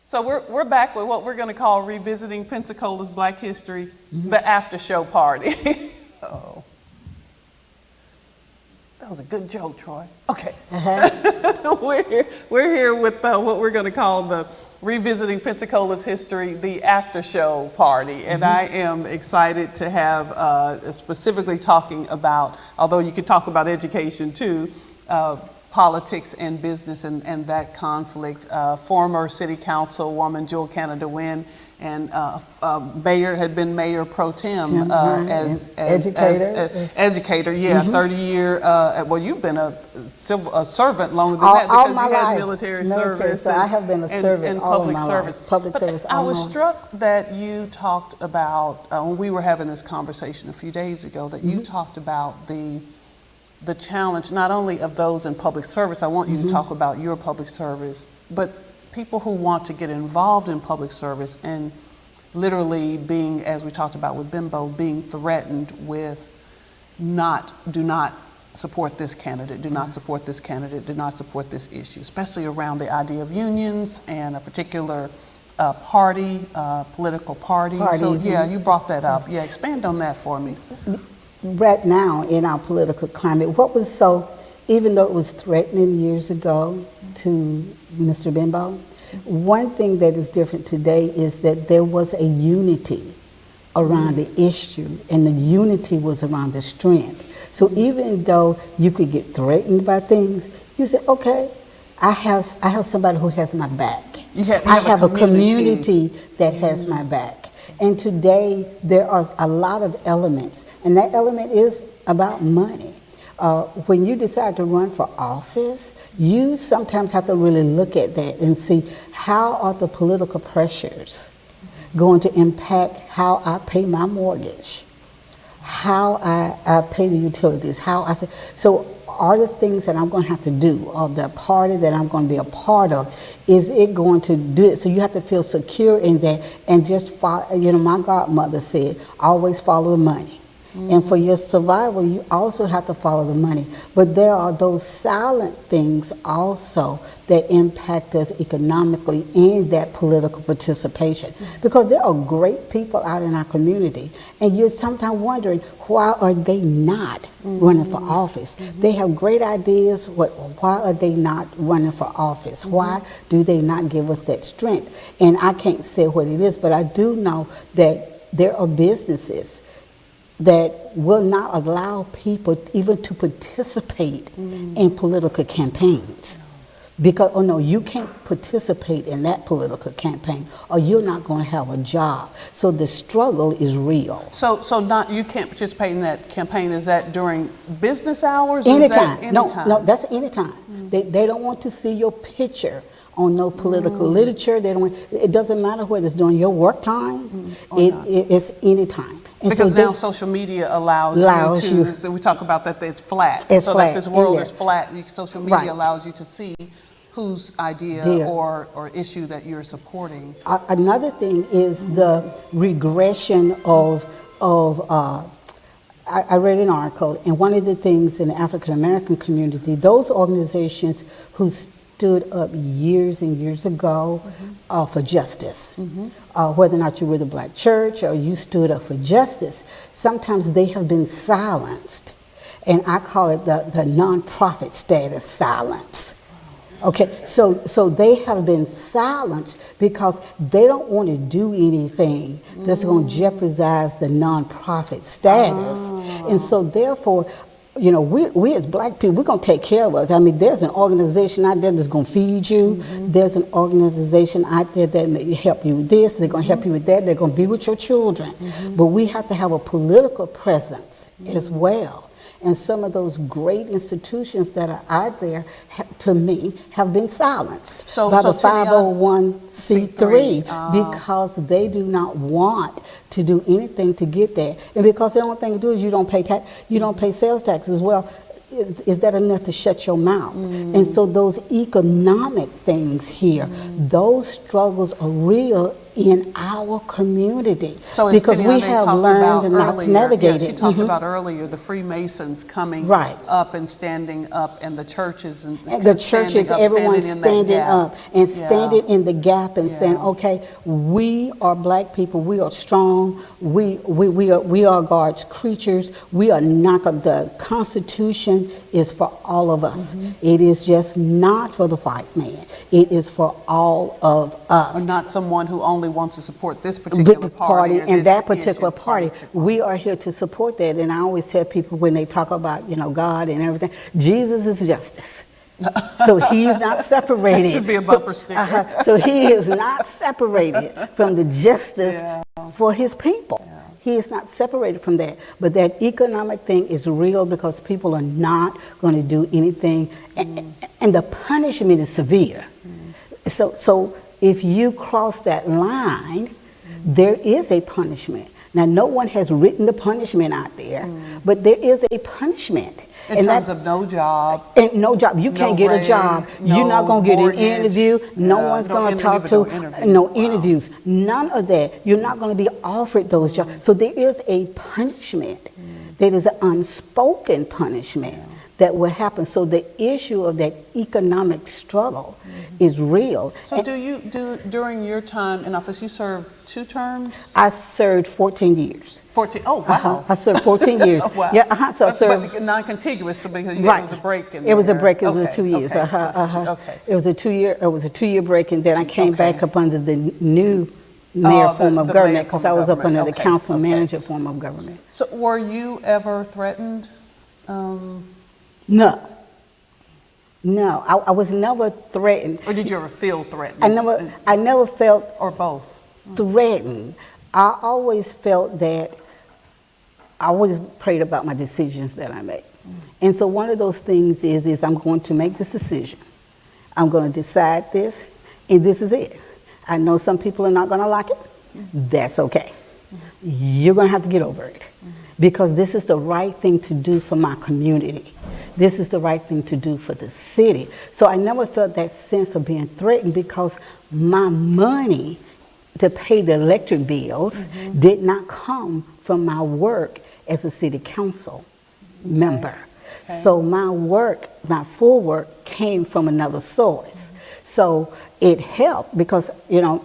So we're back with what we're going to call Revisiting Pensacola's Black History, the after show party. Oh, that was a good joke, Troy. Okay. We're here with what we're going to call the Revisiting Pensacola's History, the after show party. And I am excited to have specifically talking about, although you could talk about education too, politics and business and that conflict. Former City Councilwoman Jewel Canada Wynn and had been Mayor Pro Tem as educator, 30-year. Well, you've been a servant longer than that because you had military service. So I have been a servant and all public of my service. life. Public service. I was struck that you talked about when we were having this conversation a few days ago that you talked about the challenge not only of those in public service. I want you to talk about your public service, but people who want to get involved in public service and literally being, as we talked about with Bimbo, being threatened with do not support this candidate, do not support this candidate, do not support this issue, especially around the idea of unions and a particular party, political party. So yeah, you brought that up. Yeah, expand on that for me. Right now in our political climate, even though it was threatening years ago to Mr. Bimbo, one thing that is different today is that there was a unity around the issue, and the unity was around the strength. So even though you could get threatened by things, you say, okay, I have somebody who has my back. I have a community that has my back. And today there are a lot of elements, and that element is about money. When you decide to run for office, you sometimes have to really look at that and see how are the political pressures going to impact how I pay my mortgage, how I pay the utilities, so are the things that I'm going to have to do, or the party that I'm going to be a part of, is it going to do it? So you have to feel secure in that and just follow. My godmother said, always follow the money. And for your survival, you also have to follow the money. But there are those silent things also that impact us economically in that political participation. Because there are great people out in our community, and you're sometimes wondering, why are they not running for office? They have great ideas, why are they not running for office? Why do they not give us that strength? And I can't say what it is, but I do know that there are businesses that will not allow people even to participate in political campaigns. Because, oh no, you can't participate in that political campaign or you're not going to have a job. So the struggle is real. So you can't participate in that campaign. Is that during business hours? Anytime. No, that's anytime. They don't want to see your picture on no political literature. It doesn't matter whether it's during your work time. It's anytime. And because now social media allows you to, so we talk about that it's flat. It's so flat. That this world is flat. Social media allows you to see whose idea or issue that you're supporting. Another thing is the regression of I read an article, and one of the things in the African American community, those organizations who stood up years and years ago for justice, whether or not you were the black church or you stood up for justice, sometimes they have been silenced. And I call it the nonprofit status silence. Okay, so they have been silenced because they don't want to do anything that's going to jeopardize the nonprofit status. And so therefore, we as black people, we're going to take care of us. I mean, there's an organization out there that's going to feed you. There's an organization out there that may help you with this. They're going to help you with that. They're going to be with your children. But we have to have a political presence as well. And some of those great institutions that are out there, to me, have been silenced by the 501c3 because they do not want to do anything to get there. And because the only thing to do is you don't pay sales tax as well. Is that enough to shut your mouth? And so those economic things here, those struggles are real in our community, So as because City we Anae have talked learned about not to earlier, navigate yeah, it. she talked Mhm. about earlier the Freemasons coming Right. up and standing up, and the churches and The churches, everyone standing up and standing in the gap and saying, Yeah. okay, we are black people, we are strong, we are God's creatures, we are not, the Constitution is for all of us. Mm-hmm. It is just not for the white man, it is for all of us. Or not someone who only wants to support this With particular the party party or and this that particular issue, party, we are here to support that. And I always tell people when they talk about, you know, God and everything, Jesus is justice. So he's not separated. That should be a bumper sticker. So he is not separated from the justice for his people. He is not separated from that. But that economic thing is real because people are not going to do anything. And the punishment is severe. So if you cross that line, there is a punishment. Now, no one has written the punishment out there, but there is a punishment. In terms of no job. And no job. You can't get a job. You're not going to get an interview. No one's going to talk to. No interviews. None of that. You're not going to be offered those jobs. So there is a punishment. There is an unspoken punishment that will happen. So the issue of that economic struggle is real. So during your time in office, you served 2 terms? I served 14 years. 14, oh wow. I served 14 years. Wow. Yeah, so I served. But non-contiguous, so because Right. It was a break in It was a there. break. It was Okay, 2 years. okay, Okay. okay. It was a 2-year. It was a 2-year break, and then I came Okay. back up under the new mayor form of the mayor government because I form of was up under government. the Okay, council okay. manager form of government. So were you ever threatened? No. No, I was never threatened. Or did you ever feel threatened? I never felt Or both? threatened. I always felt that I always prayed about my decisions that I make. And so one of those things is I'm going to make this decision. I'm going to decide this, and this is it. I know some people are not going to like it. That's okay. You're going to have to get over it because this is the right thing to do for my community. This is the right thing to do for the city. So I never felt that sense of being threatened because my money to pay the electric bills did not come from my work as a city council member. Okay. So my work, my full work, came from another source. So it helped because, you know,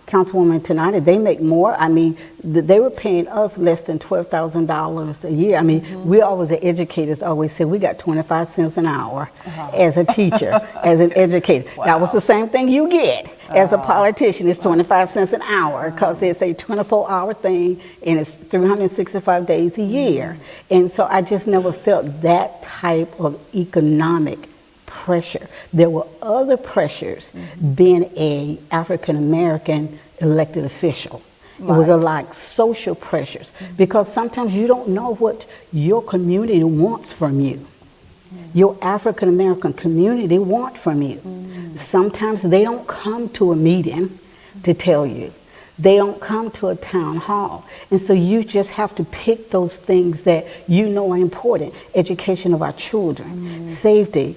Councilwoman Tenata, they make more. I mean, they were paying us less than $12,000 a year. I mean, we always, the educators always said we got 25 cents an hour as a teacher, as an educator. Wow. That was the same thing you get as a politician. It's 25 cents an hour because it's a 24-hour thing and it's 365 days a year. And so I just never felt that type of economic pressure. There were other pressures being a African American elected official. It was like social pressures because sometimes you don't know what your community wants from you. Your African American community want from you. Sometimes they don't come to a meeting to tell you. They don't come to a town hall. And so you just have to pick those things that you know are important. Education of our children, safety,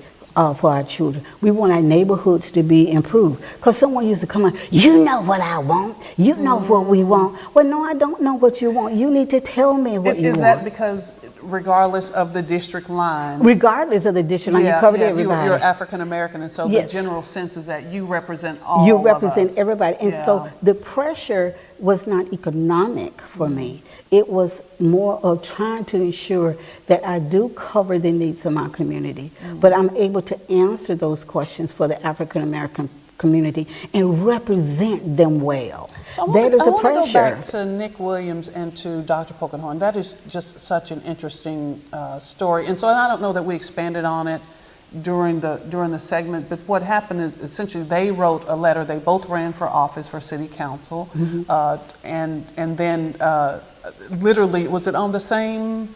for our children. We want our neighborhoods to be improved. Because someone used to come on, you know what I want. You know what we want. Well, no, I don't know what you want. You need to tell me what you want. Is that because regardless of the district lines? Regardless of the district line, you covered everybody. You're African American, and so the general sense is that you represent all You of represent us. everybody. And so the pressure was not economic for me. It was more of trying to ensure that I do cover the needs of my community, but I'm able to answer those questions for the African American community and represent them well. So that is I a want pressure. to go back to Nick Williams and to Dr. Polkinghorn. That is just such an interesting story. And so I don't know that we expanded on it during the segment, but what happened is essentially they wrote a letter. They both ran for office for city council, and then literally, was it on the same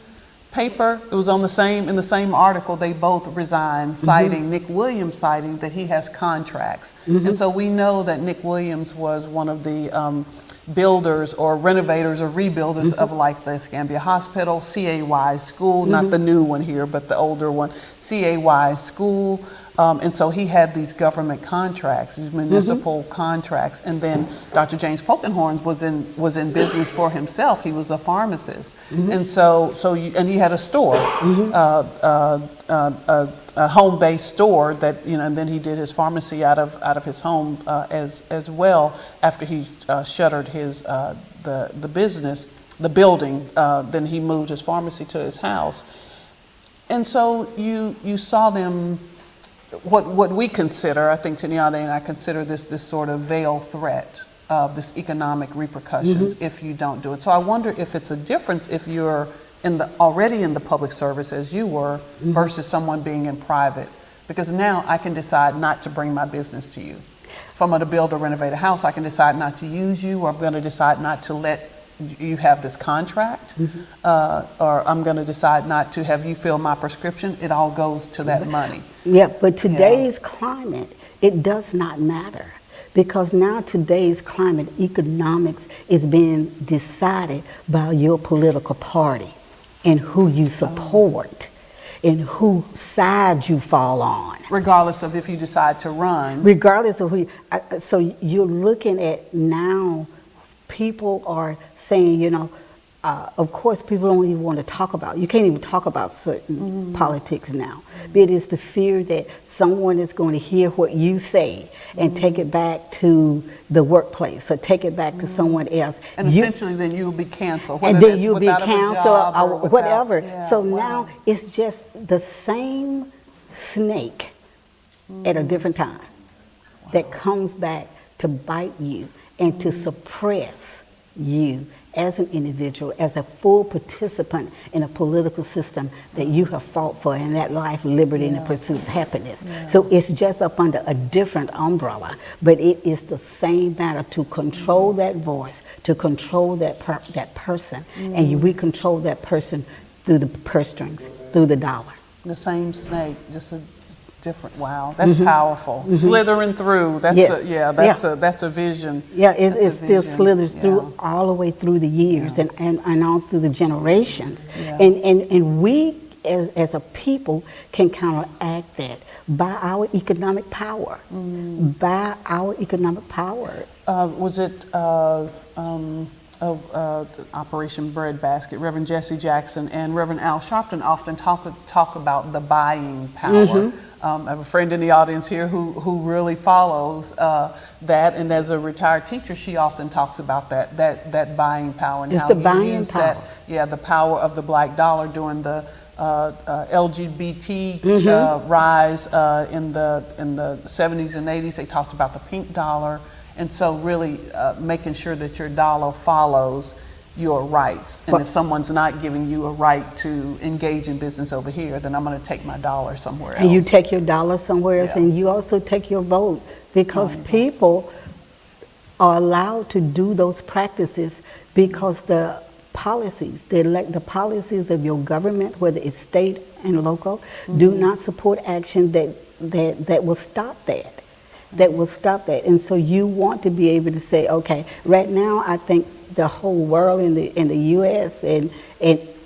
paper? It was on in the same article. They both resigned, citing Nick Williams, citing that he has contracts, and so we know that Nick Williams was one of the builders or renovators or rebuilders of like the Escambia Hospital, CAY School, not the new one here, but the older one, CAY School, And so he had these government contracts, these municipal contracts. And then Dr. James Polkinghorne was in business for himself. He was a pharmacist. And and he had a store, a home-based store that, and then he did his pharmacy out of his home as well after he shuttered his the business, the building. Then he moved his pharmacy to his house. And so you saw them, what we consider, I think Tanyane and I consider this sort of veiled threat of this economic repercussions if you don't do it. So I wonder if it's a difference if you're already in the public service as you were versus someone being in private, because now I can decide not to bring my business to you. If I'm going to build or renovate a house, I can decide not to use you, or I'm going to decide not to let you have this contract, or I'm going to decide not to have you fill my prescription. It all goes to that money. Yeah, but today's climate, it does not matter, because now today's climate, economics is being decided by your political party and who you support and whose side you fall on. Regardless of if you decide to run. Regardless of who so you're looking at now, people are saying, of course, people don't even want to talk about, you can't even talk about certain politics now. But it is the fear that someone is going to hear what you say and take it back to the workplace or take it back to someone else. And essentially then you'll be canceled. And then you'll be canceled or without, whatever. Yeah, so now it's just the same snake at a different time that comes back to bite you and to suppress you as an individual, as a full participant in a political system that you have fought for, in that life, liberty, and the pursuit of happiness. So it's just up under a different umbrella, but it is the same matter to control that voice, to control that person, and we control that person through the purse strings, through the dollar. The same snake, just a different. Wow, that's powerful. Slithering through. That's a vision. Yeah, it still slithers through all the way through the years and all through the generations. And we as a people can counteract that by our economic power. By our economic power. Was it Operation Breadbasket? Reverend Jesse Jackson and Reverend Al Sharpton often talk about the buying power. I have a friend in the audience here who really follows that, and as a retired teacher, she often talks about that buying power and it's how the you buying use power. the power of the black dollar during the LGBT rise in the 70s and 80s. They talked about the pink dollar, and so really making sure that your dollar follows your rights. And if someone's not giving you a right to engage in business over here, then I'm going to take my dollar somewhere else. And you take your dollar somewhere else, and you also take your vote, because people are allowed to do those practices because the policies, the policies of your government, whether it's state and local, do not support action that will stop that. That will stop that. And so you want to be able to say, okay, right now I think the whole world in the U.S. and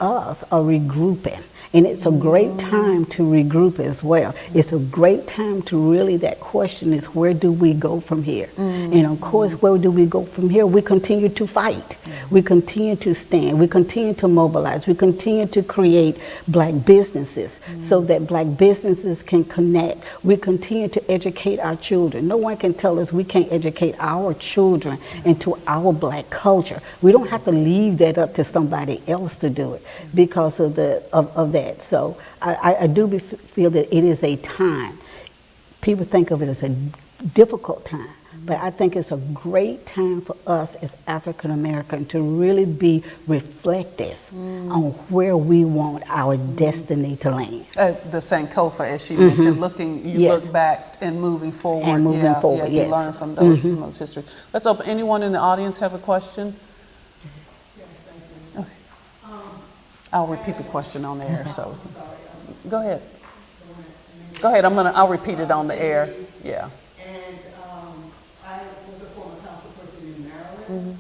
us are regrouping. And it's a great time to regroup as well. It's a great time to really, that question is, where do we go from here? And of course, where do we go from here? We continue to fight. We continue to stand. We continue to mobilize. We continue to create black businesses so that black businesses can connect. We continue to educate our children. No one can tell us we can't educate our children into our black culture. We don't have to leave that up to somebody else to do it because of that. So I do feel that it is a time. People think of it as a difficult time, but I think it's a great time for us as African American to really be reflective on where we want our destiny to land. The Sankofa, as she mentioned, look back and moving forward. And moving forward, you learn from those histories. Let's open. Anyone in the audience have a question? I'll repeat the question on the air. So, go ahead. Go ahead. I'll repeat it on the air. Yeah. And I was a former council person in Maryland,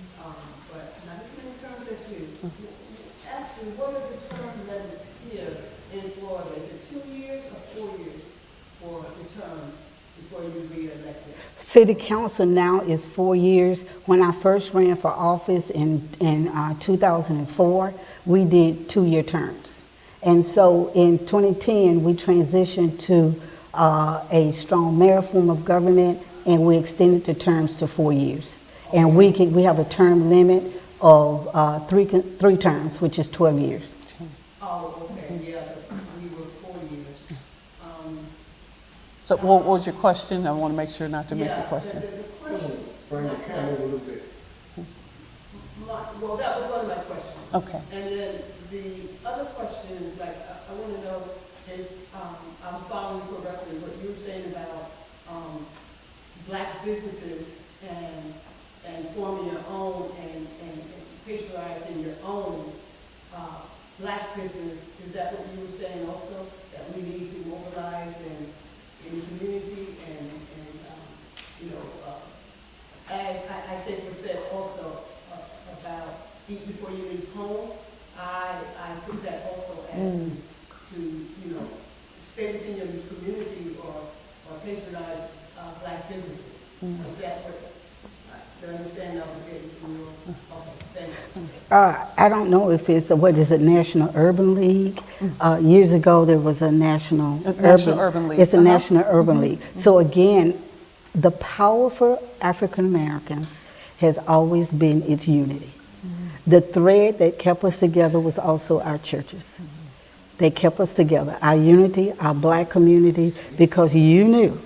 but not as many terms as you. Actually, what are the term limits here in Florida? Is it 2 years or 4 years? for the term before you re-elected? City council now is 4 years. When I first ran for office in 2004, we did 2-year terms. And so in 2010, we transitioned to a strong mayor form of government, and we extended the terms to 4 years. And we have a term limit of three terms, which is 12 years. Oh, okay, yeah, we were 4 years. So what was your question? I want to make sure not to miss the question. The question, Bring the camera a little bit. well, that was one of my questions. Okay. And then the other question is, like, I want to know if I was following you correctly, what you were saying about black businesses and forming your own and patronizing your own black business. Is that what you were saying also? That we need to mobilize in the community and you know, as I think was said also about eat before you leave home, I took that also as to, you know, stay within your community or patronize black businesses. Is that what, do I understand I was getting from you? Okay, thank you. I don't know if it's National Urban League. Years ago, there was a National Urban League. It's a National Urban League. So again, the power for African Americans has always been its unity. The thread that kept us together was also our churches. They kept us together, our unity, our black community, because you knew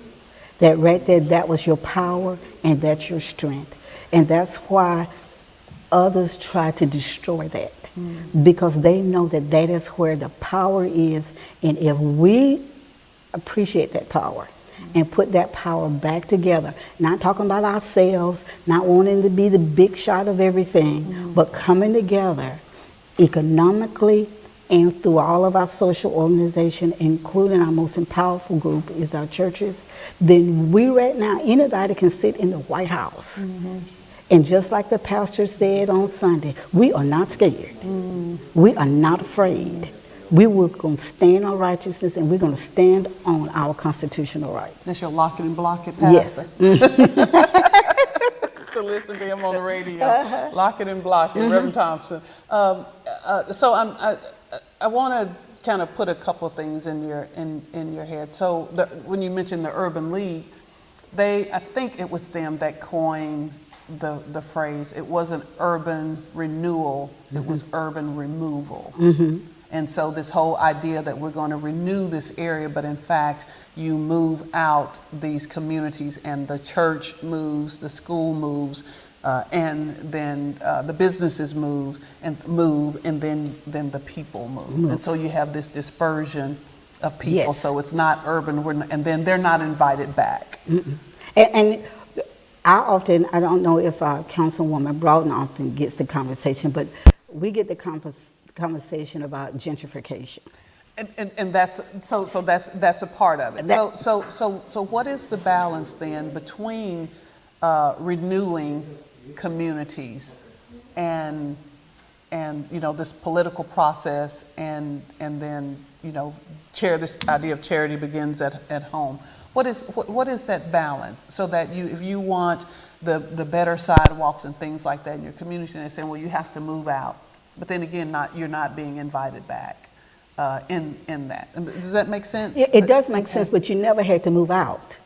that right there, that was your power and that's your strength. And that's why others try to destroy that, because they know that that is where the power is. And if we appreciate that power and put that power back together, not talking about ourselves, not wanting to be the big shot of everything, but coming together economically and through all of our social organization, including our most powerful group is our churches, then we right now, anybody can sit in the White House. And just like the pastor said on Sunday, we are not scared. We are not afraid. We were going to stand on righteousness, and we're going to stand on our constitutional rights. That's your lock it and block it, Yes. Pastor. To listen to him on the radio. Lock it and block it, Reverend Thompson. So I want to kind of put a couple of things in your head. So when you mentioned the Urban League, I think it was them that coined the phrase. It wasn't urban renewal, it was urban removal. And so this whole idea that we're going to renew this area, but in fact you move out these communities, and the church moves, the school moves, and then the businesses move, and then the people move. And so you have this dispersion of people. Yes. So it's not urban, and then they're not invited back. And I don't know if Councilwoman Broughton often gets the conversation, but we get the conversation about gentrification. And that's a part of it. So what is the balance then between renewing communities and this political process and then this idea of charity begins at home? What is that balance, so that if you want the better sidewalks and things like that in your community, and they're saying, well, you have to move out, but then again, you're not being invited back in that. Does that make sense? It does make sense, but you never had to move out.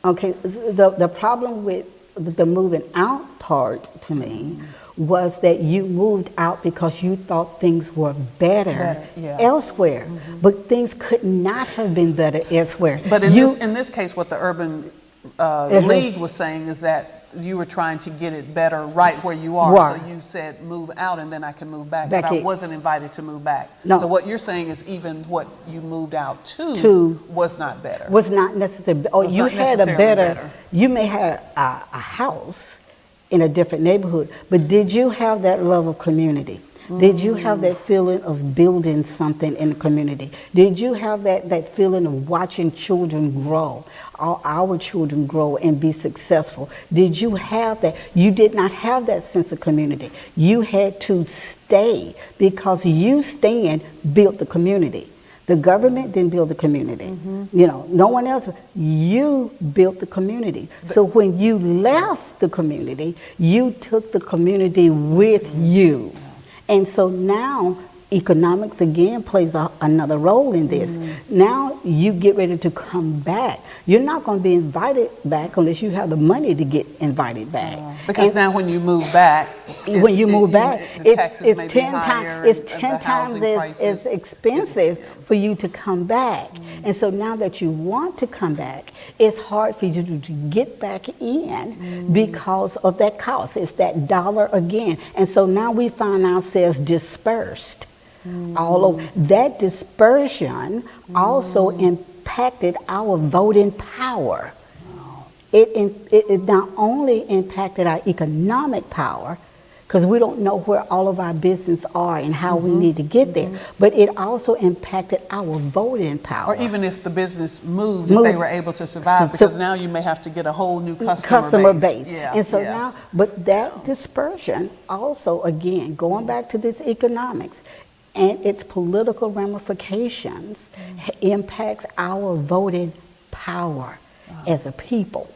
Okay, the problem with the moving out part to me was that you moved out because you thought things were better elsewhere, but things could not have been better elsewhere. But in this case, what the Urban League was saying is that you were trying to get it better right where you are. So you said move out and then I can move back, but I wasn't invited to move back. No. So what you're saying is even what you moved out to was not better. Was not necessarily. Or you had a better. You may have a house in a different neighborhood, but did you have that love of community? Did you have that feeling of building something in the community? Did you have that feeling of watching children grow, our children grow and be successful? Did you have that? You did not have that sense of community. You had to stay, because you staying built the community. The government didn't build the community. You know, no one else. You built the community. So when you left the community, you took the community with you. And so now economics again plays another role in this. Now you get ready to come back. You're not going to be invited back unless you have the money to get invited back. Because now when you move back, When you move back, the taxes may it's be 10 higher times and the housing prices. as expensive for you to come back. And so now that you want to come back, it's hard for you to get back in because of that cost. It's that dollar again. And so now we find ourselves dispersed. All over. That dispersion also impacted our voting power. It not only impacted our economic power, because we don't know where all of our business are and how we need to get there, but it also impacted our voting power. Or even if the business moved, if they were able to survive, because now you may have to get a whole new customer base. Yeah, and so now, but that dispersion also, again, going back to this economics, and its political ramifications impacts our voting power as a people.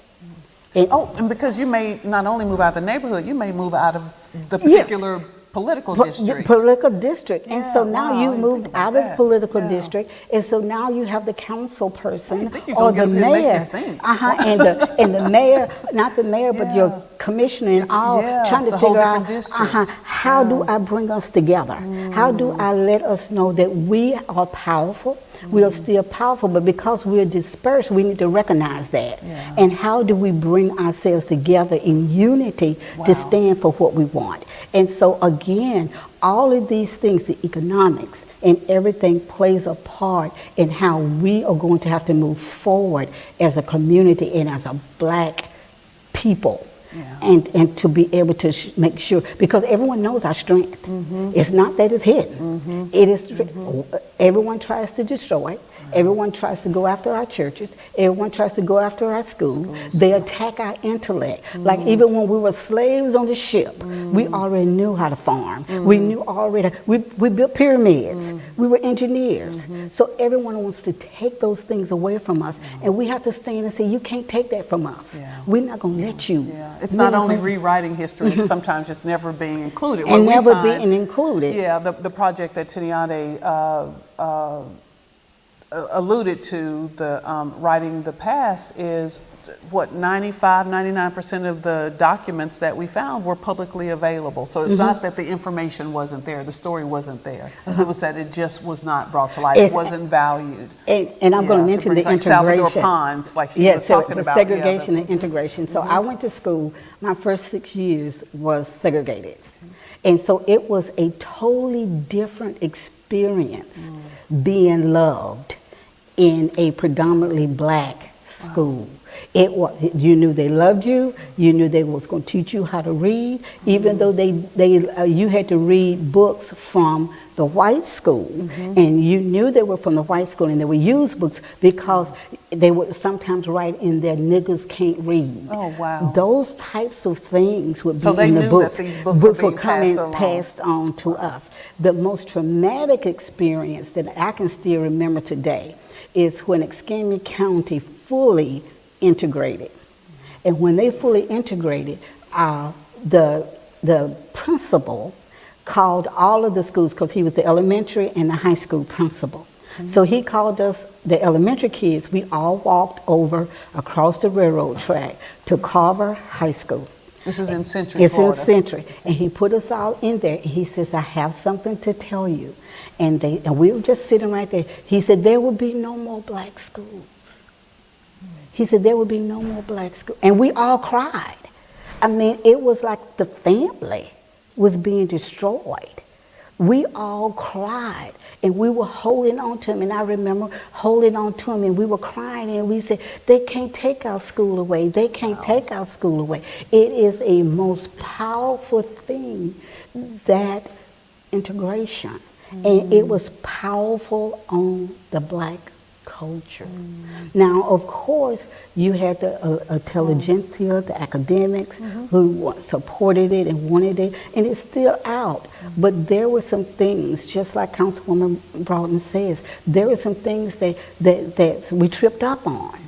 And because you may not only move out of the neighborhood, you may move out of the particular political district. Political district. And so Yeah, now wow, you you moved think about out of the that. political Yeah. district, and so now you have the council person I think you're or gonna the get up here and make mayor. me think. And the mayor, not the mayor, but your Yeah. commissioner and all, Yeah, trying it's to a whole figure out different district. how do I bring us together? How do I let us know that we are powerful? We are still powerful, but because we are dispersed, we need to recognize that. Yeah. And how do we bring ourselves together in unity to stand for what we want? And so again, all of these things, the economics and everything plays a part in how we are going to have to move forward as a community and as a black people. Yeah. And to be able to make sure, because everyone knows our strength. It's not that it's hidden. It is. Everyone tries to destroy it. Everyone tries to go after our churches. Everyone tries to go after our schools. They attack our intellect. Like even when we were slaves on the ship, we already knew how to farm. We knew already. We built pyramids. We were engineers. So everyone wants to take those things away from us, and we have to stand and say, "You can't take that from us. Yeah. We're not going to let you." Yeah. It's not only rewriting history, it's sometimes just never being included. What And we never find- being included. Yeah, the project that Tiniade alluded to, the writing the past, is what 99% of the documents that we found were publicly available. So it's not that the information wasn't there, the story wasn't there. It was that it just was not brought to light. It wasn't valued. And I'm going to mention the like Salvador integration. Pons, like she was talking the about. segregation and integration. So I went to school, my first 6 years was segregated. And so it was a totally different experience being loved in a predominantly black school. It was, you knew they loved you. You knew they was going to teach you how to read, even though you had to read books from the white school, and you knew they were from the white school, and they would use books because they would sometimes write in there, "Niggas can't read." Oh, wow. Those types of things would be So they in the knew books. that these books were being passed on to us. The most traumatic experience that I can still remember today is when Escambia County fully integrated. And when they fully integrated, the principal called all of the schools, because he was the elementary and the high school principal. So he called us, the elementary kids, we all walked over across the railroad track to Carver High School. This is in Century, It's Florida. in Century. And he put us all in there, and he says, "I have something to tell you." And we were just sitting right there. He said, "There will be no more black schools." He said, "There will be no more black schools." And we all cried. I mean, it was like the family was being destroyed. We all cried, and we were holding on to him. And I remember holding on to him, and we were crying, and we said, "They can't take our school away. They can't take our school away." It is a most powerful thing, that integration. And it was powerful on the black culture. Now, of course, you had the intelligentsia, the academics who supported it and wanted it, and it's still out. But there were some things, just like Councilwoman Broughton says, there were some things that we tripped up on.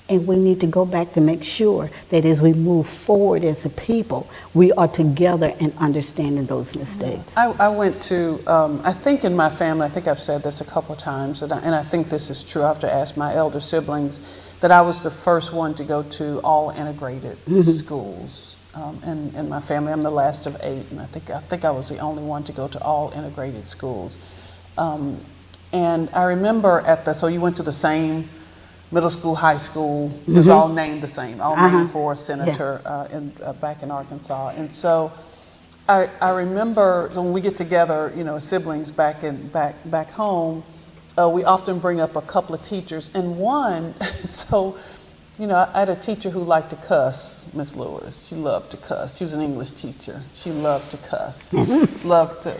And we need to go back to make sure that as we move forward as a people, we are together and understanding those mistakes. I went to, I think in my family, I think I've said this a couple of times, and I think this is true. I have to ask my elder siblings that I was the first one to go to all integrated schools. In my family, I'm the last of 8, and I think I was the only one to go to all integrated schools. And I remember so you went to the same middle school, high school, it was all named the same, all named for a senator back in Arkansas. And so I remember when we get together, siblings back home, we often bring up a couple of teachers. And one, I had a teacher who liked to cuss, Miss Lewis. She loved to cuss. She was an English teacher. She loved to cuss. Loved. Did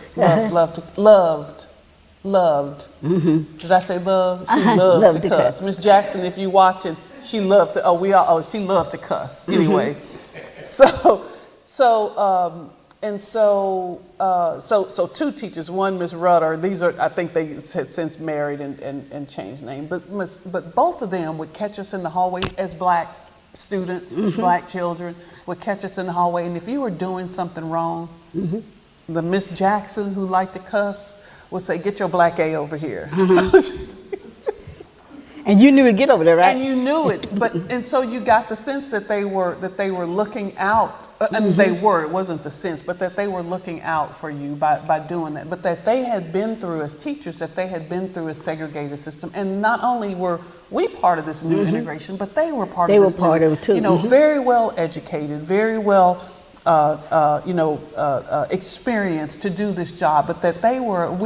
I say love? She loved to cuss. Miss Jackson, if you watching, she loved to. She loved to cuss. Anyway, so 2 teachers. One, Miss Rudder. These are, I think they had since married and changed name. But both of them would catch us in the hallway as black students, black children would catch us in the hallway, and if you were doing something wrong, the Miss Jackson who liked to cuss would say, "Get your black A over here." And you knew to get over there, right? And you knew it, and so you got the sense that they were looking out, and it wasn't the sense, but that they were looking out for you by doing that, but that they had been through as teachers, that they had been through a segregated system, and not only were we part of this new integration, but they were part of this. They were part of it too. Very well educated, very well experience to do this job, but that I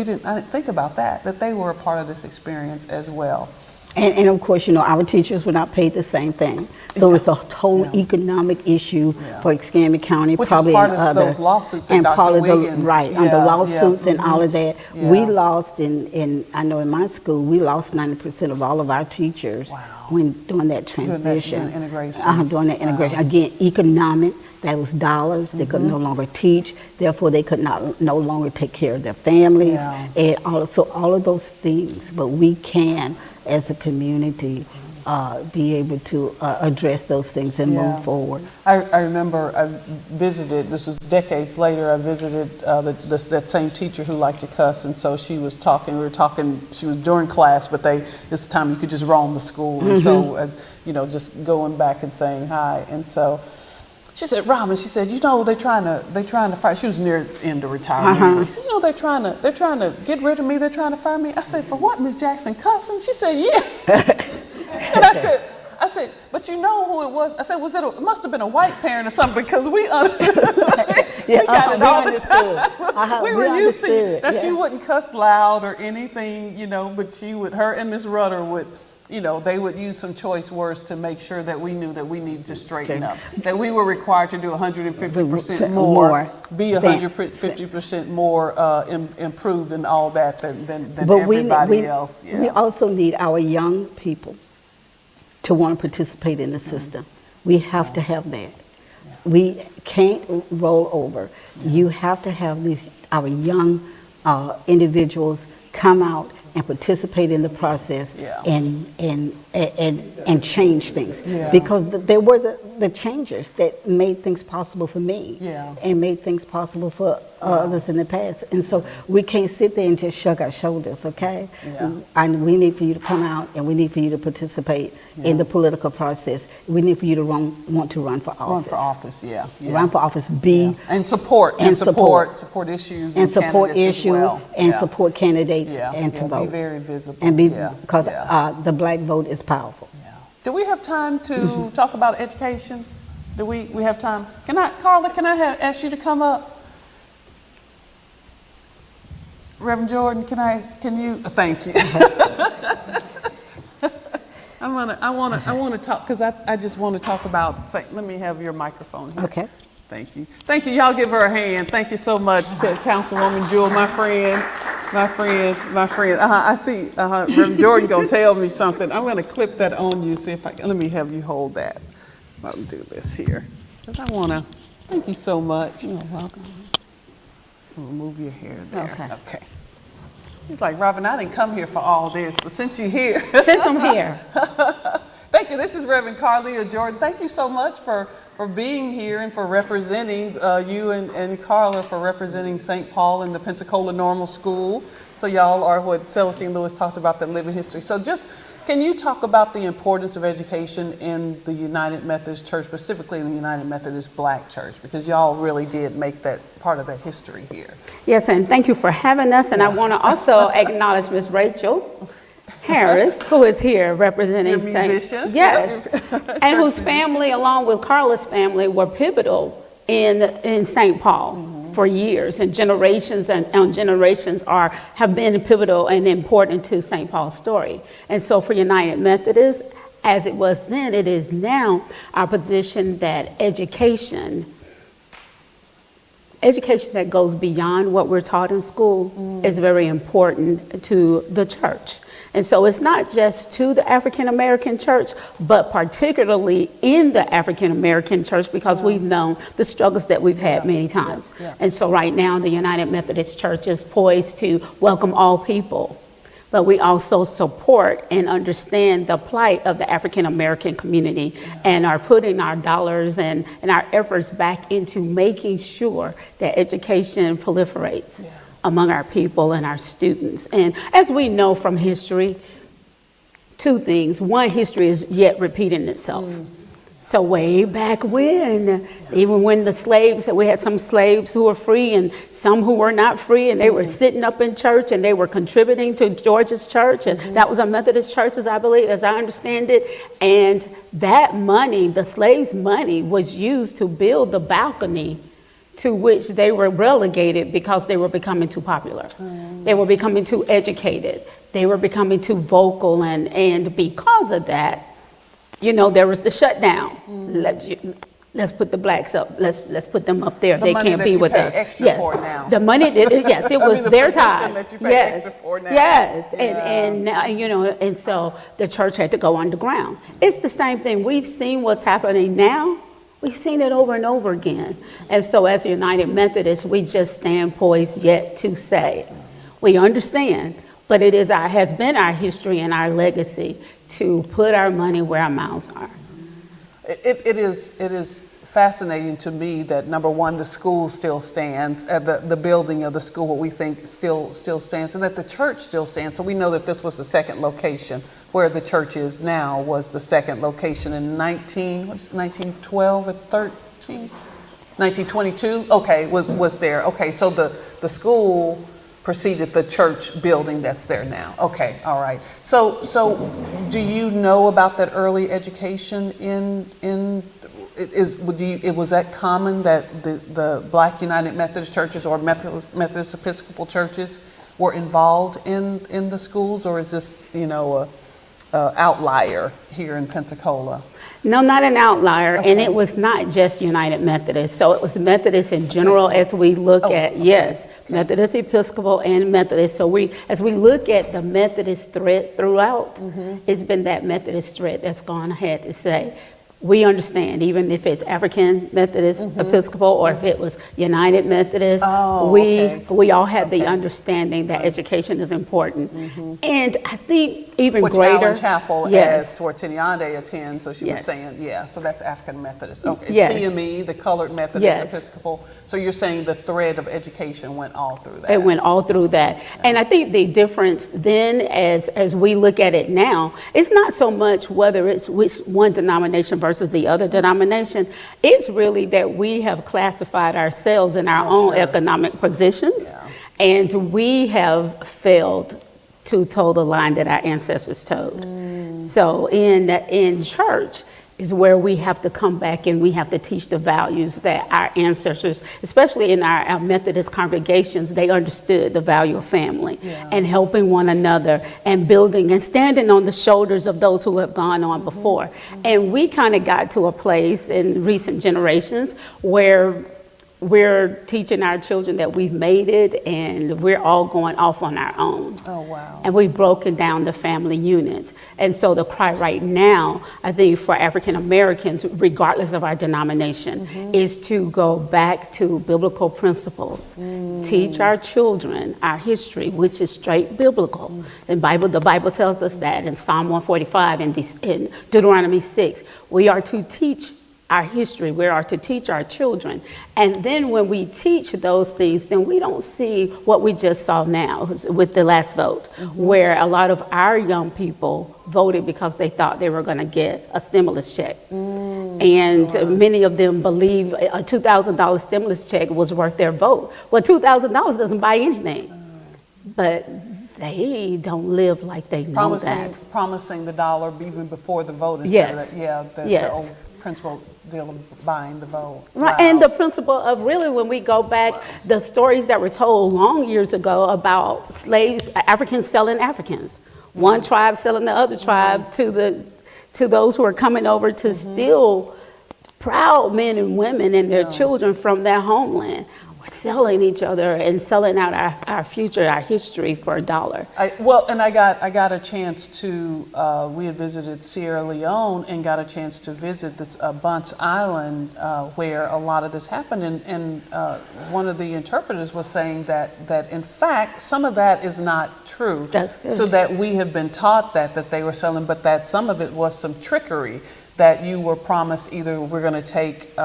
didn't think about that they were a part of this experience as well. And of course, our teachers were not paid the same thing. So it's a total economic issue for Escambia County, which probably is part of those lawsuits that and Dr. part of Wiggins, on the lawsuits and all of that. We lost I know in my school, we lost 90% of all of our teachers when doing that transition. Doing that integration. Doing that integration. Again, economic. That was dollars. They could no longer teach. Therefore, they could no longer take care of their families. And all of those things. But we can, as a community, be able to address those things and move forward. I remember I visited, this was decades later, I visited that same teacher who liked to cuss, and so she was talking, she was during class, but this time you could just roam the school, and so, just going back and saying hi, and so she said, "Robin," she said, they're trying to fire." She was near end of retirement. Anyway. She said, they're trying to get rid of me. They're trying to fire me. I said, "For what, Miss Jackson? Cussing?" She said, "Yeah." And I said, "But you know who it was?" I said, it must have been a white parent or something, because we got it all the time. We were used to that she wouldn't cuss loud or anything, but her and Miss Rudder would. They would use some choice words to make sure that we knew that we needed to straighten up, that we were required to do 150% more, be 150% more improved and all that than everybody else. We also need our young people to want to participate in the system. We have to have that. We can't roll over. You have to have our young individuals come out and participate in the process and change things, because there were the changers that made things possible for me and made things possible for others in the past, and so we can't sit there and just shrug our shoulders, okay? And we need for you to come out, and we need for you to participate in the political process. We need for you to want to run for office. Run for office, Run for office, and support issues and support issues and well. support candidates and to vote. Be very visible. And because the black vote is powerful. Do we have time to talk about education? Do we have time? Carla, can I ask you to come up? Reverend Jordan, can you? Thank you. I want to talk, because I just want to talk about. Let me have your microphone here. Okay. Thank you. Y'all give her a hand. Thank you so much, Councilwoman Jewel, my friend. My friend. I see Reverend Jordan gonna tell me something. I'm gonna clip that on you, see if I can, let me have you hold that. I'll do this here. Because I wanna, thank you so much. You're welcome. I'll remove your hair there. Okay. He's like, Robin, I didn't come here for all this, but since you're here. Since I'm here. Thank you. This is Reverend Carlia Jordan. Thank you so much for being here and for representing you and Carla for representing St. Paul and the Pensacola Normal School. So y'all are what Celestine Lewis talked about, the living history. So just, can you talk about the importance of education in the United Methodist Church, specifically in the United Methodist Black Church? Because y'all really did make that part of that history here. Yes, and thank you for having us. And I want to also acknowledge Miss Rachel Harris, who is here representing Your musician? Yes, and whose musician. family, along with Carla's family, were pivotal in St. Paul for years, and generations and generations have been pivotal and important to St. Paul's story. And so for United Methodist, as it was then, it is now our position that education that goes beyond what we're taught in school is very important to the church. And so it's not just to the African American church, but particularly in the African American church, because we've known the struggles that we've had many times. And so right now, the United Methodist Church is poised to welcome all people. But we also support and understand the plight of the African American community and are putting our dollars and our efforts back into making sure that education proliferates among our people and our students. And as we know from history, two things. One, history is yet repeating itself. So way back when, even when the slaves, we had some slaves who were free and some who were not free, and they were sitting up in church and they were contributing to George's church, and that was a Methodist church, as I understand it. And that money, the slaves' money, was used to build the balcony to which they were relegated because they were becoming too popular. They were becoming too educated. They were becoming too vocal, and because of that, you know, there was the shutdown. Let's put the blacks up. Let's put them up there. They can't be with us. Extra for now. The money that yes, it was their position time. that you pay extra for now. Yes, and now, you know, and so the church had to go underground. It's the same thing. We've seen what's happening now. We've seen it over and over again. And so as United Methodists, we just stand poised yet to say, we understand, but it has been our history and our legacy to put our money where our mouths are. It is fascinating to me that, number one, the school still stands, the building of the school, what we think still stands, and that the church still stands. So we know that this was the second location. Where the church is now was the second location in 1912 or 13? 1922? Okay, was there. Okay, so the school preceded the church building that's there now. Okay, all right. So do you know about that early education was that common that the Black United Methodist churches or Methodist Episcopal churches were involved in the schools, or is this, you know, a outlier here in Pensacola? No, not an outlier, and it was not just United Methodist. So it was Methodist in general as we look at, Methodist, Episcopal, and Methodist. So as we look at the Methodist thread throughout, it's been that Methodist thread that's gone ahead to say, we understand, even if it's African Methodist Episcopal or if it was United Methodist, we all have the understanding that education is important. And I think even Which greater. Allen Chapel, as Swartiniande attends, so she was saying, so that's African Methodist. Okay, CME, the Colored Methodist Episcopal. So you're saying the thread of education went all through that. It went all through that. And I think the difference then, as we look at it now, it's not so much whether it's which one denomination versus the other denomination. It's really that we have classified ourselves in our own economic positions, and we have failed to toe the line that our ancestors toed. So in church is where we have to come back and we have to teach the values that our ancestors, especially in our Methodist congregations, they understood the value of family and helping one another and building and standing on the shoulders of those who have gone on before. And we kind of got to a place in recent generations where we're teaching our children that we've made it and we're all going off on our own. Oh, wow. And we've broken down the family unit. And so the cry right now, I think for African Americans, regardless of our denomination, is to go back to biblical principles. Teach our children our history, which is straight biblical. And the Bible tells us that in Psalm 145 and in Deuteronomy 6, we are to teach our history, we are to teach our children. And then when we teach those things, then we don't see what we just saw now with the last vote, where a lot of our young people voted because they thought they were going to get a stimulus check. And many of them believe a $2,000 stimulus check was worth their vote. Well, $2,000 doesn't buy anything, but they don't live like they know that. Promising the dollar even before the vote. Yes. The old principle deal of buying the vote. Right, Wow. and the principle of really, when we go back, the stories that were told long years ago about slaves, Africans selling Africans, one tribe selling the other tribe to those who are coming over to steal proud men and women and their children from their homeland. We're selling each other and selling out our future, our history for $1. I got a chance to, we had visited Sierra Leone and got a chance to visit Bunce Island where a lot of this happened. And one of the interpreters was saying that in fact, some of that is not true. That's good. So that we have been taught that they were selling, but that some of it was some trickery, that you were promised either we're going to take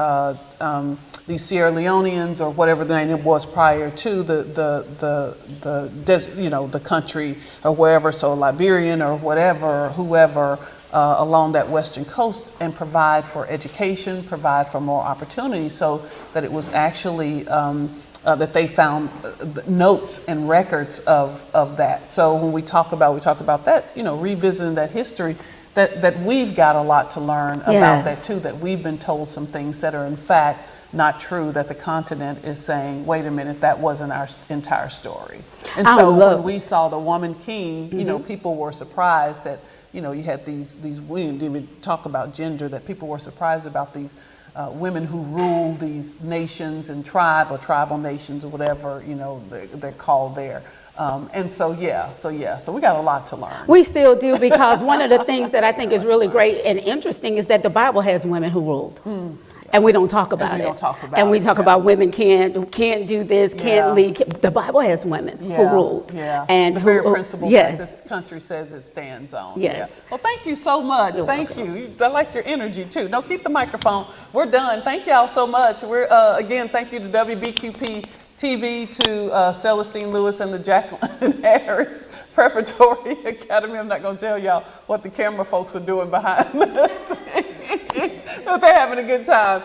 these Sierra Leoneans or whatever the name was prior to the country or wherever, so Liberian or whatever, whoever along that western coast, and provide for education, provide for more opportunity, so that it was actually that they found notes and records of that. So when we talked about that, revisiting that history, that we've got a lot to learn about that too, that we've been told some things that are in fact not true, that the continent is saying, wait a minute, that wasn't our entire story. And so when we saw the woman king, people were surprised that, you had these, we didn't even talk about gender, that people were surprised about these women who rule these nations and tribal nations or whatever, they're called there. So we got a lot to learn. We still do, because one of the things that I think is really great and interesting is that the Bible has women who ruled. And we don't talk about it. And we talk about women can't do this, can't lead. The Bible has women who ruled. And the very principle that this country says it stands on. Yes. Well, thank you so much. Thank you. I like your energy too. No, keep the microphone. We're done. Thank y'all so much. We're again, thank you to WBQP TV, to Celestine Lewis and the Jacqueline Harris Preparatory Academy. I'm not going to tell y'all what the camera folks are doing behind us. But they're having a good time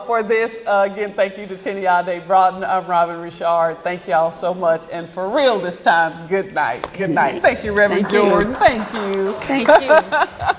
for this. Again, thank you to Teniade Broughton. I'm Robin Richard. Thank y'all so much. And for real this time, good night. Good night. Thank you, Reverend Jordan. Thank you. Thank you.